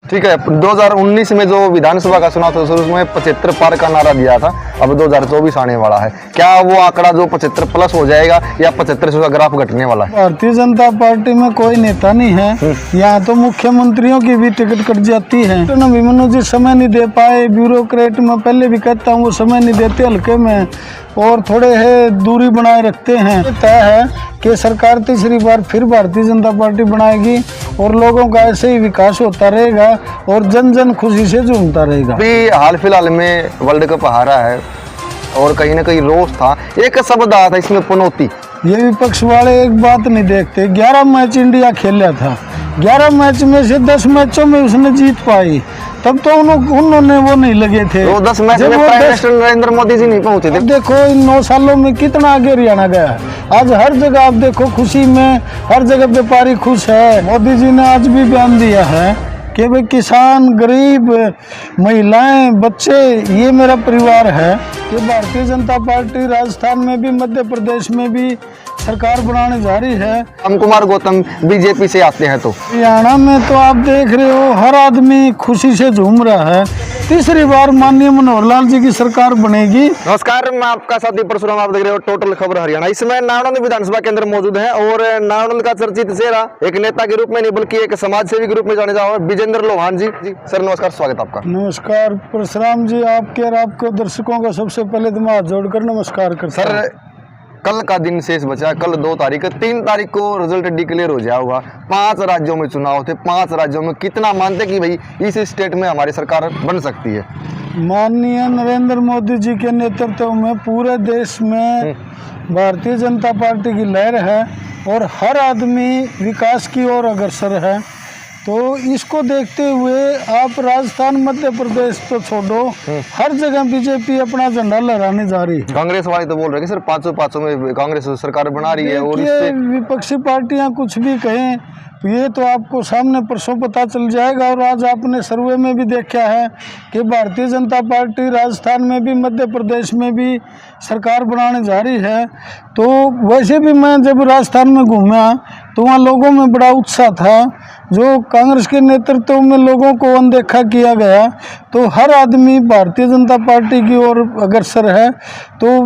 ठीक है, 2019 में जो विधानसभा का चुनाव था उसमें 75 पार का नारा दिया था। अब 2024 आने वाला है, क्या वो आंकड़ा जो 75 प्लस हो जाएगा या 75 से ग्राफ घटने वाला है? भारतीय जनता पार्टी में कोई नेता नहीं है, यहाँ तो मुख्यमंत्रियों की भी टिकट कट जाती है। तो अभिमन्यु जी समय नहीं दे पाए, ब्यूरोक्रेट में पहले भी कहता हूँ वो समय नहीं देते हल्के में और थोड़े है दूरी बनाए रखते हैं। तय है कि सरकार तीसरी बार फिर भारतीय जनता पार्टी बनाएगी और लोगों का ऐसे ही विकास होता रहेगा और जन जन खुशी से झूमता रहेगा। अभी हाल फिलहाल में वर्ल्ड कप हारा है और कहीं ना कहीं रोष था, एक शब्द आया था इसमें पनौती। ये विपक्ष वाले एक बात नहीं देखते, 11 मैच इंडिया खेला था, 11 मैच में से 10 मैचों में उसने जीत पाई, तब तो उन्होंने वो नहीं लगे थे। वो 10 मैच में प्राइम मिनिस्टर नरेंद्र मोदी जी नहीं पहुंचे थे। देखो इन 9 सालों में कितना आगे हरियाणा गया। आज हर जगह आप देखो खुशी में, हर जगह व्यापारी खुश है। मोदी जी ने आज भी बयान दिया है कि भाई किसान, गरीब, महिलाएं, बच्चे ये मेरा परिवार है। कि भारतीय जनता पार्टी राजस्थान में भी, मध्य प्रदेश में भी सरकार बनाने जा रही है। राम कुमार गौतम बीजेपी से आते हैं तो हरियाणा में तो आप देख रहे हो हर आदमी खुशी से झूम रहा है। तीसरी बार माननीय मनोहर लाल जी की सरकार बनेगी। नमस्कार, मैं आपका साथी परशुराम, आप देख रहे हो टोटल खबर हरियाणा। इसमें नारनौल विधानसभा केंद्र मौजूद है और नारनौल का चर्चित चेहरा एक नेता के रूप में नहीं बल्कि एक समाज सेवी के रूप में जाने जाओ विजेंद्र लोहान जी। सर नमस्कार, स्वागत आपका। नमस्कार परशुराम जी, आपके और आपके दर्शकों का सबसे पहले तो मैं हाथ जोड़कर नमस्कार करता हूं। सर कल का दिन शेष बचा, कल 2 तारीख, 3 तारीख को रिजल्ट डिक्लेयर हो जाया होगा। 5 राज्यों में चुनाव थे, 5 राज्यों में कितना मानते कि भाई इस स्टेट में हमारी सरकार बन सकती है? माननीय नरेंद्र मोदी जी के नेतृत्व में पूरे देश में भारतीय जनता पार्टी की लहर है और हर आदमी विकास की ओर अग्रसर है। तो इसको देखते हुए आप राजस्थान, मध्य प्रदेश तो छोड़ो, हर जगह बीजेपी अपना झंडा लहराने जा रही है। कांग्रेस वाले तो बोल रहे हैं कि सर 500 में कांग्रेस सरकार बना रही है और इससे विपक्षी पार्टियां कुछ भी कहें ये तो आपको सामने परसों पता चल जाएगा। और आज आपने सर्वे में भी देखा है कि भारतीय जनता पार्टी राजस्थान में भी, मध्य प्रदेश में भी सरकार बनाने जा रही है। तो वैसे भी मैं जब राजस्थान में घूमा तो वहाँ लोगों में बड़ा उत्साह था। जो कांग्रेस के नेतृत्व में लोगों को अनदेखा किया गया, तो हर आदमी भारतीय जनता पार्टी की ओर अग्रसर है। तो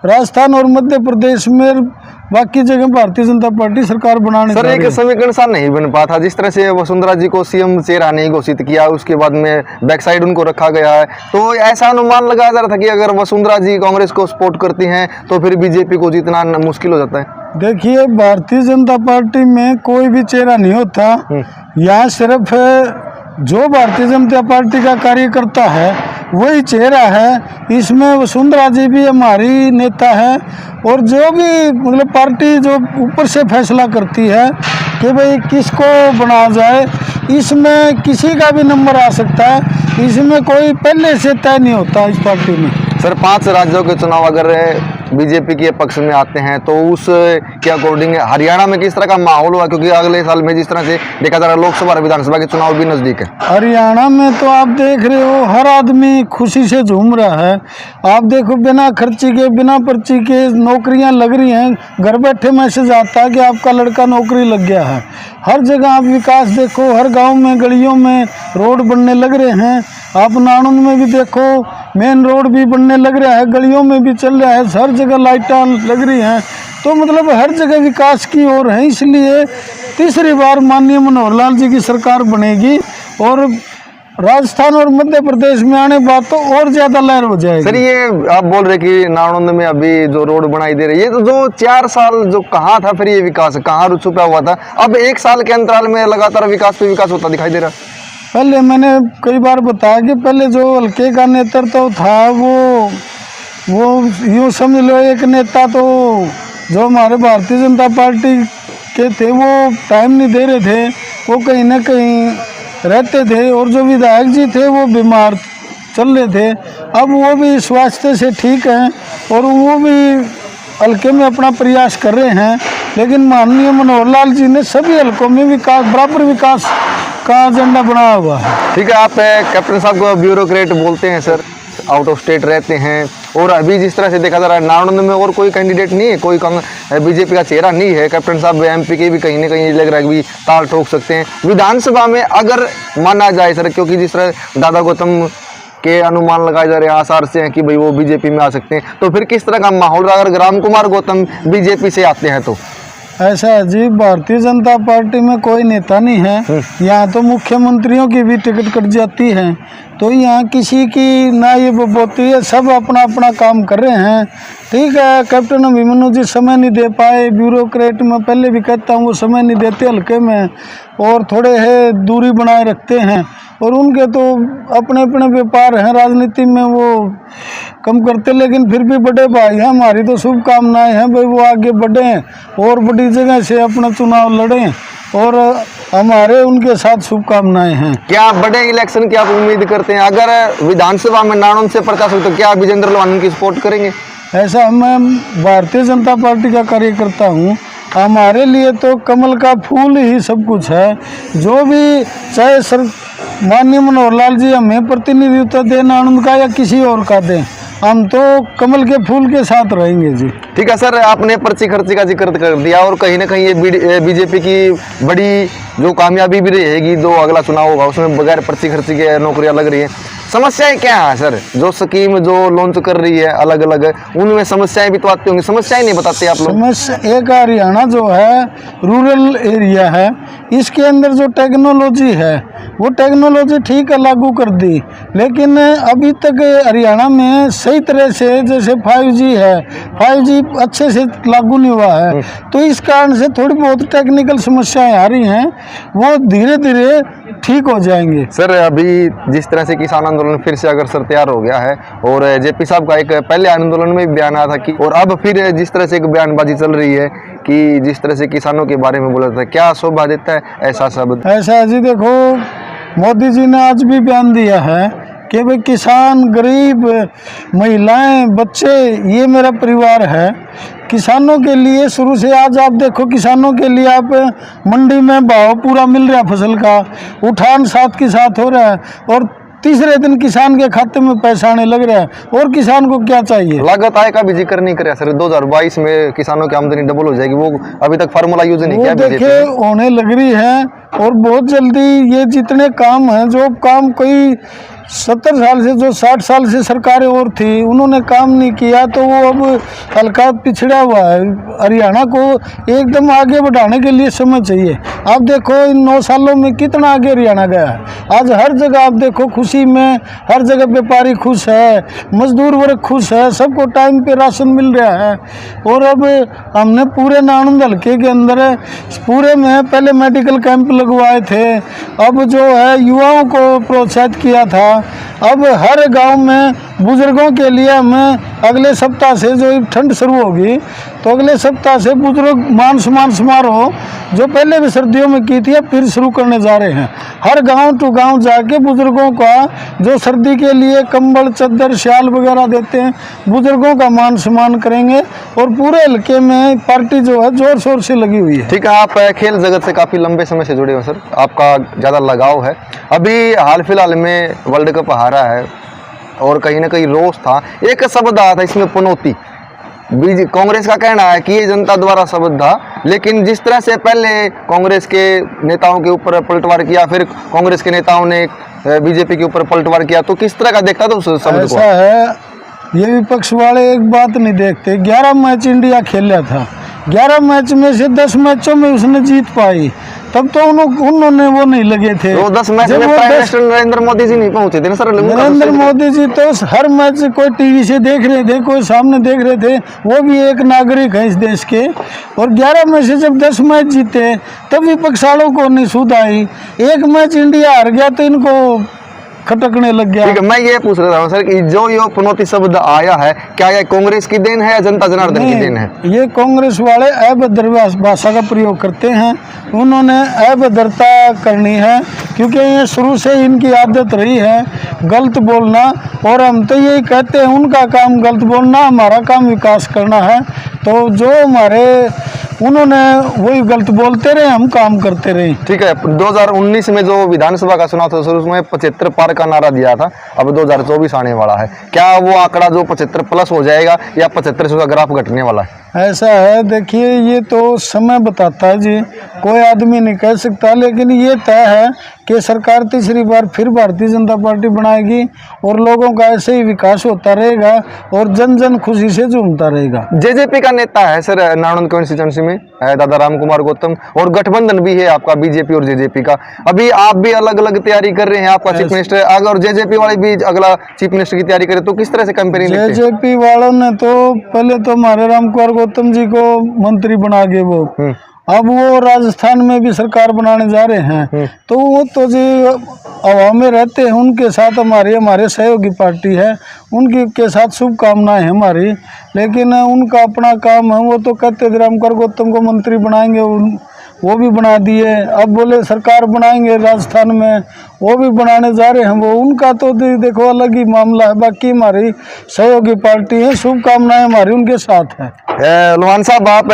राजस्थान और मध्य प्रदेश में बाकी जगह भारतीय जनता पार्टी सरकार बनाने सर एक समीकरण सा नहीं बन पाता। जिस तरह से वसुंधरा जी को सीएम चेहरा नहीं घोषित किया, उसके बाद में बैक साइड उनको रखा गया है, तो ऐसा अनुमान लगाया जा रहा था कि अगर वसुंधरा जी कांग्रेस को सपोर्ट करती हैं तो फिर बीजेपी को जीतना मुश्किल हो जाता है। देखिए भारतीय जनता पार्टी में कोई भी चेहरा नहीं होता, यहाँ सिर्फ जो भारतीय जनता पार्टी का कार्यकर्ता है वही चेहरा है। इसमें वसुंधरा जी भी हमारी नेता है और जो भी मतलब पार्टी जो ऊपर से फैसला करती है कि भाई किसको बनाया जाए, इसमें किसी का भी नंबर आ सकता है, इसमें कोई पहले से तय नहीं होता इस पार्टी में। सर 5 राज्यों के चुनाव अगर बीजेपी के पक्ष में आते हैं तो उस के अकॉर्डिंग हरियाणा में किस तरह का माहौल हुआ, क्योंकि अगले साल में जिस तरह से देखा जा रहा है लोकसभा और विधानसभा के चुनाव भी नजदीक है। हरियाणा में तो आप देख रहे हो हर आदमी खुशी से झूम रहा है। आप देखो बिना खर्ची के, बिना पर्ची के नौकरियां लग रही हैं, घर बैठे मैसेज आता है कि आपका लड़का नौकरी लग गया है। हर जगह आप विकास देखो, हर गाँव में, गलियों में रोड बनने लग रहे हैं। आप नानौल में भी देखो मेन रोड भी बनने लग रहा है, गलियों में भी चल रहा है, हर जगह लाइटां लग रही हैं। तो मतलब हर जगह विकास की ओर है। इसलिए तीसरी बार माननीय मनोहर लाल जी की सरकार बनेगी और राजस्थान और मध्य प्रदेश में आने बाद तो और ज्यादा लहर हो जाएगी। सर ये आप बोल रहे कि नारनौल में अभी जो रोड बनाई दे रही है, तो जो 4 साल जो कहाँ था फिर ये विकास, कहाँ छुपा हुआ था? अब 1 साल के अंतराल में लगातार विकास पे विकास होता दिखाई दे रहा है। पहले मैंने कई बार बताया कि पहले जो हल्के का नेतृत्व था वो यूँ समझ लो एक नेता तो जो हमारे भारतीय जनता पार्टी के थे वो टाइम नहीं दे रहे थे, वो कहीं ना कहीं रहते थे और जो विधायक जी थे वो बीमार चल रहे थे। अब वो भी स्वास्थ्य से ठीक हैं और वो भी हल्के में अपना प्रयास कर रहे हैं। लेकिन माननीय मनोहर लाल जी ने सभी हल्कों में विकास, बराबर विकास का एजेंडा बनाया हुआ है। ठीक है, आप कैप्टन साहब को ब्यूरोक्रेट बोलते हैं सर, आउट ऑफ स्टेट रहते हैं और अभी जिस तरह से देखा जा रहा है नालंद में और कोई कैंडिडेट नहीं है, कोई बीजेपी का चेहरा नहीं है। कैप्टन साहब एमपी के भी कहीं ना कहीं लग रहा है कि भी ताल ठोक सकते हैं विधानसभा में अगर माना जाए सर, क्योंकि जिस तरह दादा गौतम के अनुमान लगाए जा रहे हैं, आसार से हैं कि भाई वो बीजेपी में आ सकते हैं, तो फिर किस तरह का माहौल रहा अगर राम कुमार गौतम बीजेपी से आते हैं तो? ऐसा है जी, भारतीय जनता पार्टी में कोई नेता नहीं है। यहाँ तो मुख्यमंत्रियों की भी टिकट कट जाती है, तो यहाँ किसी की ना ये बोती है, सब अपना अपना काम कर रहे हैं। ठीक है, कैप्टन अभिमन्यु जी समय नहीं दे पाए, ब्यूरोक्रेट में पहले भी कहता हूँ वो समय नहीं देते हल्के में, और थोड़े है दूरी बनाए रखते हैं, और उनके तो अपने अपने व्यापार हैं, राजनीति में वो कम करते, लेकिन फिर भी बड़े भाई हैं, हमारी तो शुभकामनाएं हैं भाई वो आगे बढ़ें और बड़ी जगह से अपना चुनाव लड़ें, और हमारे उनके साथ शुभकामनाएं हैं। क्या बड़े इलेक्शन की आप उम्मीद करते हैं? अगर विधानसभा में नाणों से प्रकाश हो तो क्या विजेंद्र लोहानी की सपोर्ट करेंगे? ऐसा, मैं भारतीय जनता पार्टी का कार्यकर्ता हूँ, हमारे लिए तो कमल का फूल ही सब कुछ है। जो भी चाहे सर माननीय मनोहर लाल जी हमें प्रतिनिधित्व दें नालंद का या किसी और का दें, हम तो कमल के फूल के साथ रहेंगे जी। ठीक है सर, आपने पर्ची खर्ची का जिक्र कर दिया और कहीं ना कहीं ये बीजेपी की बड़ी जो कामयाबी भी रहेगी, जो अगला चुनाव होगा उसमें बगैर पर्ची खर्ची के नौकरियां लग रही हैं। समस्याएं क्या है सर? जो स्कीम जो लॉन्च कर रही है अलग अलग, उनमें समस्याएं भी तो आती होंगी, समस्याएं नहीं बताते आप लोग? समस्या एक, हरियाणा जो है रूरल एरिया है, इसके अंदर जो टेक्नोलॉजी है वो टेक्नोलॉजी ठीक है लागू कर दी, लेकिन अभी तक हरियाणा में सही तरह से जैसे 5G है, 5G अच्छे से लागू नहीं हुआ है, तो इस कारण से थोड़ी बहुत टेक्निकल समस्याएं आ रही हैं, वो धीरे धीरे ठीक हो जाएंगे। सर अभी जिस तरह से किसान आंदोलन फिर से अगर सर तैयार हो गया है, और जेपी साहब का एक पहले आंदोलन में भी बयान आया था कि, और अब फिर जिस तरह से एक बयानबाजी चल रही है कि जिस तरह से किसानों के बारे में बोला था, क्या शोभा देता है ऐसा शब्द? ऐसा जी, देखो मोदी जी ने आज भी बयान दिया है कि भाई किसान, गरीब, महिलाएं, बच्चे, ये मेरा परिवार है। किसानों के लिए शुरू से आज आप देखो, किसानों के लिए आप मंडी में भाव पूरा मिल रहा है फसल का, उठान साथ के साथ हो रहा है, और तीसरे दिन किसान के खाते में पैसा आने लग रहा है, और किसान को क्या चाहिए? लागत आय का भी जिक्र नहीं करे सर। 2022 में किसानों की आमदनी डबल हो जाएगी, वो अभी तक फार्मूला यूज नहीं किया। देखिए होने लग रही है, और बहुत जल्दी ये जितने काम हैं, जो काम कोई 70 साल से, जो 60 साल से सरकारें और थी उन्होंने काम नहीं किया, तो वो अब हल्का पिछड़ा हुआ है। हरियाणा को एकदम आगे बढ़ाने के लिए समय चाहिए। आप देखो इन 9 सालों में कितना आगे हरियाणा गया है। आज हर जगह आप देखो खुशी में, हर जगह व्यापारी खुश है, मजदूर वर्ग खुश है, सबको टाइम पे राशन मिल रहा है। और अब हमने पूरे नालंद हल्के के अंदर पूरे में पहले मेडिकल कैंप लगवाए थे, अब जो है युवाओं को प्रोत्साहित किया था। अब हर गांव में बुजुर्गों के लिए हमें अगले सप्ताह से, जो ठंड शुरू होगी तो अगले सप्ताह से बुजुर्ग मान सम्मान समारोह जो पहले भी सर्दियों में की थी, अब फिर शुरू करने जा रहे हैं। हर गांव टू गांव जाके बुजुर्गों का, जो सर्दी के लिए कंबल, चद्दर, शाल वगैरह देते हैं, बुजुर्गों का मान सम्मान करेंगे, और पूरे इलाके में पार्टी जो है जोर शोर से लगी हुई है। ठीक है, आप खेल जगत से काफ़ी लंबे समय से जुड़े हो सर, आपका ज़्यादा लगाव है। अभी हाल फिलहाल में वर्ल्ड कप हारा है, और कहीं ना कहीं रोष था, एक शब्द आया था इसमें पनौती। कांग्रेस का कहना है कि ये जनता द्वारा शब्द था, लेकिन जिस तरह से पहले कांग्रेस के नेताओं के ऊपर पलटवार किया, फिर कांग्रेस के नेताओं ने बीजेपी के ऊपर पलटवार किया, तो किस तरह का देखता था उस शब्द को? ऐसा है, ये विपक्ष वाले एक बात नहीं देखते। 11 मैच इंडिया खेला था, 11 मैच में से 10 मैचों में उसने जीत पाई, तब तो उन्होंने वो नहीं लगे थे। वो 10 मैच में प्राइम मिनिस्टर नरेंद्र मोदी जी नहीं पहुंचे थे ना सर? नरेंद्र मोदी जी तो हर मैच कोई टीवी से देख रहे थे, कोई सामने देख रहे थे, वो भी एक नागरिक है इस देश के। और 11 में से जब 10 मैच जीते तब विपक्ष वालों को नहीं सूझ आई। एक मैच इंडिया हार गया तो इनको खटकने लग गया। ठीक है, मैं ये पूछ रहा हूँ सर कि जो ये पनौती शब्द आया है, क्या ये कांग्रेस की देन है या जनता जनार्दन की देन है? ये कांग्रेस वाले अभद्र भाषा का प्रयोग करते हैं, उन्होंने अभद्रता करनी है, क्योंकि ये शुरू से इनकी आदत रही है गलत बोलना। और हम तो यही कहते हैं, उनका काम गलत बोलना, हमारा काम विकास करना है। तो जो हमारे उन्होंने वही गलत बोलते रहे, हम काम करते रहे। ठीक है, 2019 में जो विधानसभा का चुनाव था सर, उसमें 75 पार का नारा दिया था। अब 2024 आने वाला है, क्या वो आंकड़ा जो 75 प्लस हो जाएगा या 75 से उसका ग्राफ घटने वाला है? ऐसा है, देखिए ये तो समय बताता है जी, कोई आदमी नहीं कह सकता, लेकिन ये तय है कि सरकार तीसरी बार फिर भारतीय जनता पार्टी बनाएगी और लोगों का ऐसे ही विकास होता रहेगा और जन जन खुशी से झूमता रहेगा। जेजेपी का नेता है सर नारनौंद कॉन्स्टिट्यूंसी में है दादा राम कुमार गौतम, और गठबंधन भी है आपका बीजेपी और जेजेपी का। अभी आप भी अलग अलग तैयारी कर रहे हैं, आपका चीफ मिनिस्टर अगर जेजेपी वाले भी अगला चीफ मिनिस्टर की तैयारी करें तो किस तरह से कंपेयरिंग? जेजेपी वालों ने तो पहले तो हमारे राम कुमार गौतम जी को मंत्री बना के वो, अब वो राजस्थान में भी सरकार बनाने जा रहे हैं, तो वो तो जी हवा में रहते हैं। उनके साथ हमारे सहयोगी पार्टी है, उनके के साथ शुभकामनाएं हमारी, लेकिन उनका अपना काम है। वो तो कहते थे राम कुमार गौतम को मंत्री बनाएंगे, वो भी बना दिए। अब बोले सरकार बनाएंगे राजस्थान में, वो भी बनाने जा रहे हैं। वो उनका तो देखो अलग ही मामला है, बाकी हमारी सहयोगी पार्टी है, शुभकामनाएं हमारी उनके साथ है। लोहान साहब, आप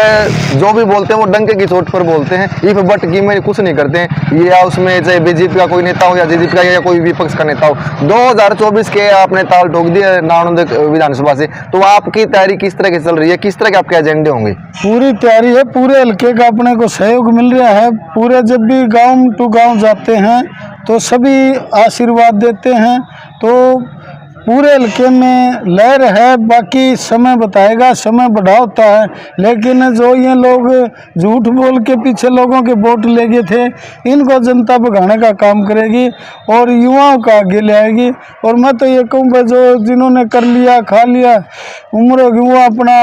जो भी बोलते हैं वो डंके की चोट पर बोलते हैं, इफ बट की में कुछ नहीं करते हैं। ये या उसमें चाहे बीजेपी का कोई नेता हो या जेजेपी का या कोई विपक्ष का नेता हो, 2024 के आपने ताल ठोक दिए नारनौंद विधानसभा से, तो आपकी तैयारी किस तरह की चल रही है, किस तरह के आपके एजेंडे होंगे? पूरी तैयारी है, पूरे हल्के का अपने को सहयोग मिल रहा है। पूरे जब भी गांव टू गांव जाते हैं तो सभी आशीर्वाद देते हैं, तो पूरे हल्के में लहर है। बाकी समय बताएगा, समय बड़ा होता है, लेकिन जो ये लोग झूठ बोल के पीछे लोगों के वोट ले गए थे, इनको जनता भगाने का काम करेगी और युवाओं का आगे ले आएगी। और मैं तो ये कहूँगा जो जिन्होंने कर लिया खा लिया उम्र होगी, वो अपना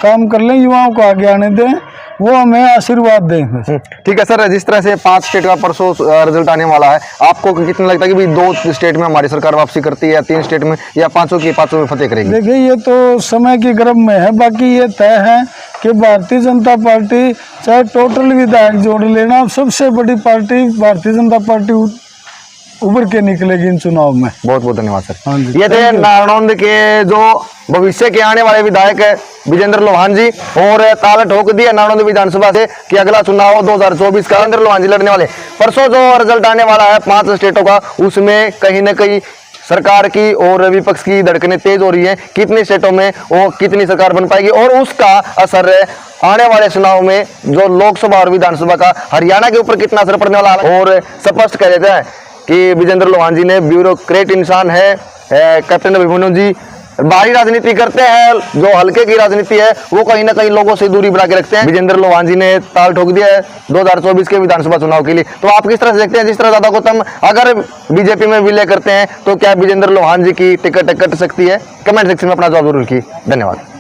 काम कर लें, युवाओं को आगे आने दें, वो हमें आशीर्वाद दें। ठीक है सर, जिस तरह से 5 स्टेट का परसों रिजल्ट आने वाला है, आपको कितना लगता है कि भाई 2 स्टेट में हमारी सरकार वापसी करती है या 3 स्टेट में या 5 में फतेह करेगी? देखिए ये तो समय की गर्भ में है, बाकी ये तय है कि भारतीय जनता पार्टी चाहे टोटल विधायक जोड़ लेना, सबसे बड़ी पार्टी भारतीय जनता पार्टी उभर के निकलेगी इन चुनाव में। बहुत बहुत धन्यवाद सर। हाँ जी, ये थे नारनौंद के जो भविष्य के आने वाले विधायक है विजेंद्र लोहान जी, और ताला ठोक दिया नारनौंद विधानसभा से कि अगला चुनाव 2024 का विजेंद्र लोहान जी लड़ने वाले। परसों जो रिजल्ट आने वाला है 5 स्टेटों का, उसमें कहीं न कहीं सरकार की और विपक्ष की धड़कनें तेज हो रही है। कितने स्टेटों में वो कितनी सरकार बन पाएगी और उसका असर आने वाले चुनाव में जो लोकसभा और विधानसभा का हरियाणा के ऊपर कितना असर पड़ने वाला है। और स्पष्ट कह देते हैं कि विजेंद्र लोहान जी ने ब्यूरोक्रेट इंसान है। कैप्टन अभिमन्यु जी बाहरी राजनीति करते हैं, जो हल्के की राजनीति है वो कहीं ना कहीं लोगों से दूरी बना के रखते हैं। विजेंद्र लोहान जी ने ताल ठोक दिया है 2024 के विधानसभा चुनाव के लिए। तो आप किस तरह से देखते हैं, जिस तरह दादा गौतम अगर बीजेपी में विलय करते हैं तो क्या विजेंद्र लोहान जी की टिकट कट सकती है? कमेंट सेक्शन में अपना जवाब जरूर कीजिए। धन्यवाद।